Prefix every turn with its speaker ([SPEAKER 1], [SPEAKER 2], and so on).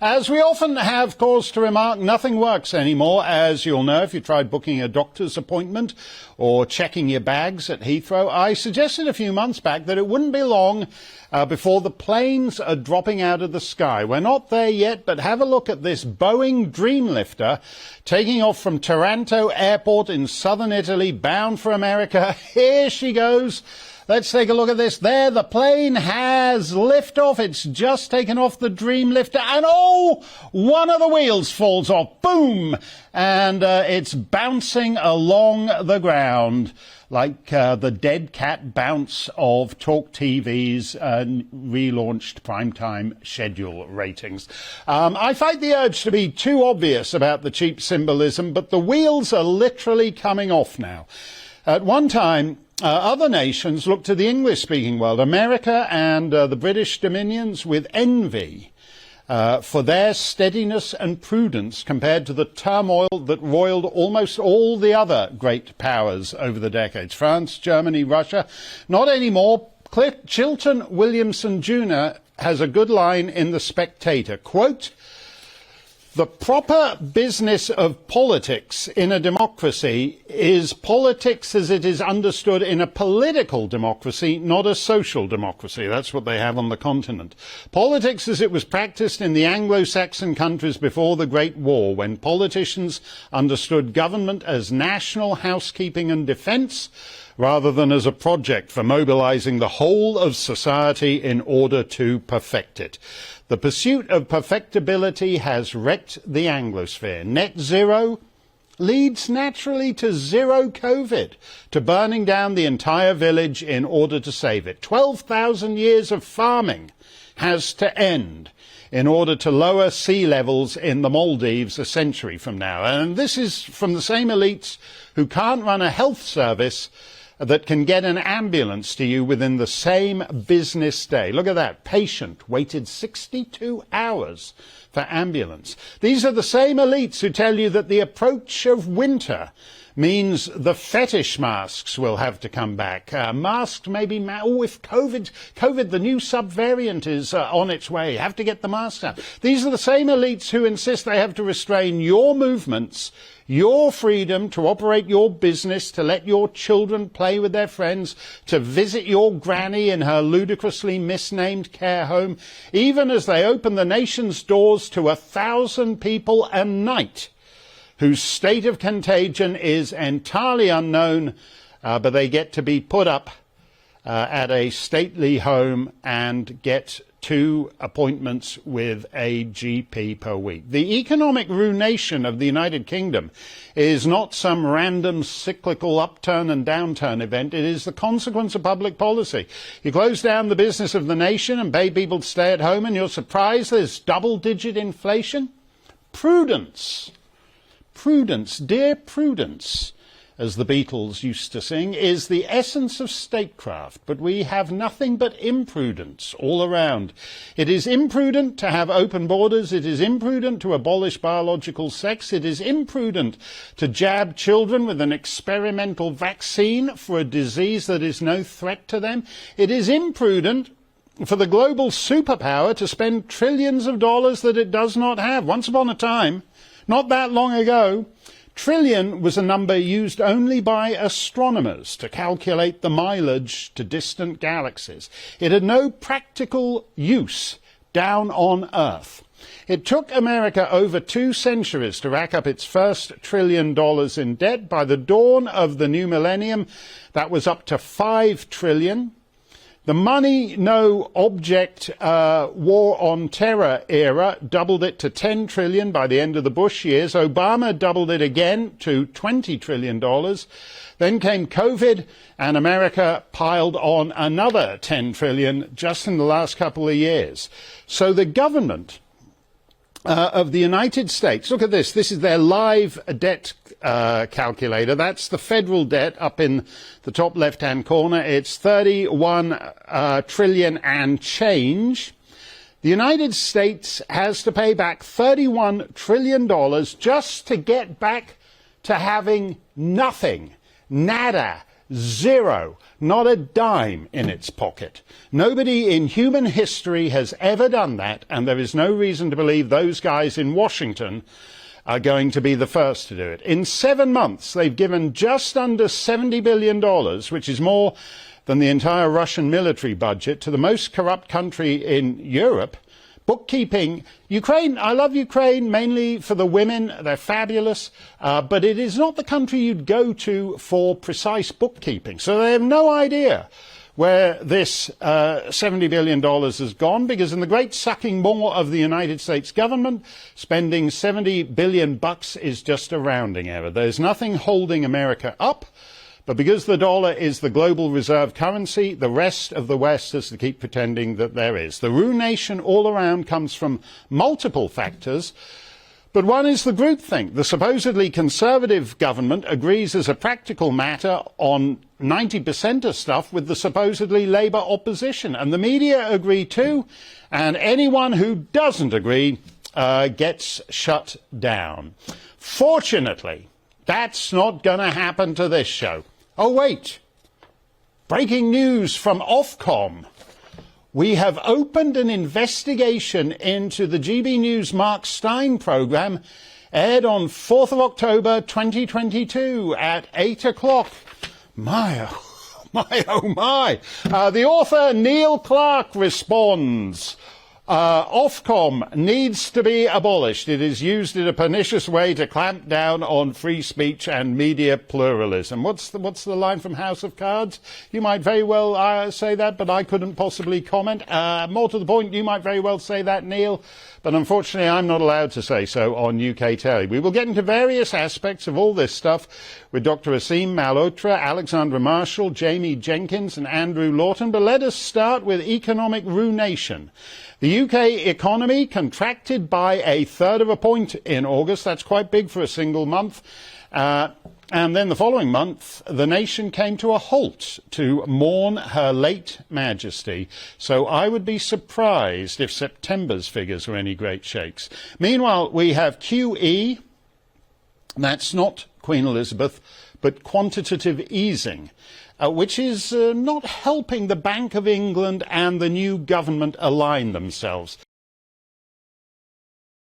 [SPEAKER 1] As we often have cause to remark, nothing works anymore, as you'll know if you tried booking a doctor's appointment or checking your bags at Heathrow. I suggested a few months back that it wouldn't be long before the planes are dropping out of the sky. We're not there yet, but have a look at this Boeing Dreamlifter taking off from Taranto Airport in southern Italy, bound for America. Here she goes. Let's take a look at this. There, the plane has liftoff. It's just taken off the Dreamlifter, and oh, one of the wheels falls off. Boom! And it's bouncing along the ground like the dead cat bounce of Talk TV's relaunched primetime schedule ratings. I fight the urge to be too obvious about the cheap symbolism, but the wheels are literally coming off now. At one time, other nations looked to the English-speaking world, America and the British dominions, with envy for their steadiness and prudence compared to the turmoil that roiled almost all the other great powers over the decades. France, Germany, Russia. Not anymore. Chilton Williamson Jr. has a good line in The Spectator. Quote, "The proper business of politics in a democracy is politics as it is understood in a political democracy, not a social democracy." That's what they have on the continent. Politics as it was practiced in the Anglo-Saxon countries before the Great War, when politicians understood government as national housekeeping and defence, rather than as a project for mobilizing the whole of society in order to perfect it. The pursuit of perfectibility has wrecked the Anglosphere. Net zero leads naturally to zero COVID, to burning down the entire village in order to save it. 12,000 years of farming has to end in order to lower sea levels in the Maldives a century from now. And this is from the same elites who can't run a health service that can get an ambulance to you within the same business day. Look at that. Patient waited 62 hours for ambulance. These are the same elites who tell you that the approach of winter means the fetish masks will have to come back. Masks maybe, if COVID, the new subvariant is on its way, have to get the masks out. These are the same elites who insist they have to restrain your movements, your freedom to operate your business, to let your children play with their friends, to visit your granny in her ludicrously misnamed care home, even as they open the nation's doors to 1,000 people a night whose state of contagion is entirely unknown, but they get to be put up at a stately home and get 2 appointments with a GP per week. The economic ruination of the United Kingdom is not some random cyclical upturn and downturn event. It is the consequence of public policy. You close down the business of the nation and pay people to stay at home, and you're surprised there's double-digit inflation? Prudence. Prudence, dear Prudence, as the Beatles used to sing, is the essence of statecraft, but we have nothing but imprudence all around. It is imprudent to have open borders. It is imprudent to abolish biological sex. It is imprudent to jab children with an experimental vaccine for a disease that is no threat to them. It is imprudent for the global superpower to spend trillions of dollars that it does not have. Once upon a time, not that long ago, trillion was a number used only by astronomers to calculate the mileage to distant galaxies. It had no practical use down on Earth. It took America over 2 centuries to rack up its first $1 trillion in debt. By the dawn of the new millennium, that was up to $5 trillion. The money, no object war on terror era doubled it to $10 trillion by the end of the Bush years. Obama doubled it again to $20 trillion. Then came COVID, and America piled on another $10 trillion just in the last couple of years. So the government of the United States, look at this. This is their live debt calculator. That's the federal debt up in the top left-hand corner. It's 31 trillion and change. The United States has to pay back $31 trillion just to get back to having nothing, nada, Zero. Not a dime in its pocket. Nobody in human history has ever done that, and there is no reason to believe those guys in Washington are going to be the first to do it. In 7 months, they've given just under $70 billion, which is more than the entire Russian military budget, to the most corrupt country in Europe. Bookkeeping. Ukraine, I love Ukraine mainly for the women. They're fabulous. But it is not the country you'd go to for precise bookkeeping. So they have no idea where this $70 billion has gone, because in the great sucking maw of the United States government, spending $70 billion is just a rounding error. There's nothing holding America up. But because the dollar is the global reserve currency, the rest of the West has to keep pretending that there is. The ruination all around comes from multiple factors, but one is the groupthink. The supposedly conservative government agrees as a practical matter on 90% of stuff with the supposedly Labour opposition, and the media agree too, and anyone who doesn't agree gets shut down. Fortunately, that's not going to happen to this show. Oh, wait. Breaking news from Ofcom. We have opened an investigation into the GBNews Mark Steyn programme, aired on 4th of October 2022 at 8 o'clock. My, oh my. The author, Neil Clark, responds. Ofcom needs to be abolished. It is used in a pernicious way to clamp down on free speech and media pluralism. What's the line from House of Cards? You might very well say that, but I couldn't possibly comment. More to the point, you might very well say that, Neil, but unfortunately I'm not allowed to say so on UK telly. We will get into various aspects of all this stuff with Dr. Aseem Malhotra, Alexandra Marshall, Jamie Jenkins and Andrew Lawton, but let us start with economic ruination. The UK economy contracted by 1/3 of a point in August. That's quite big for a single month. And then the following month, the nation came to a halt to mourn Her late Majesty. So I would be surprised if September's figures were any great shakes. Meanwhile, we have QE. That's not Queen Elizabeth, but quantitative easing, which is not helping the Bank of England and the new government align themselves.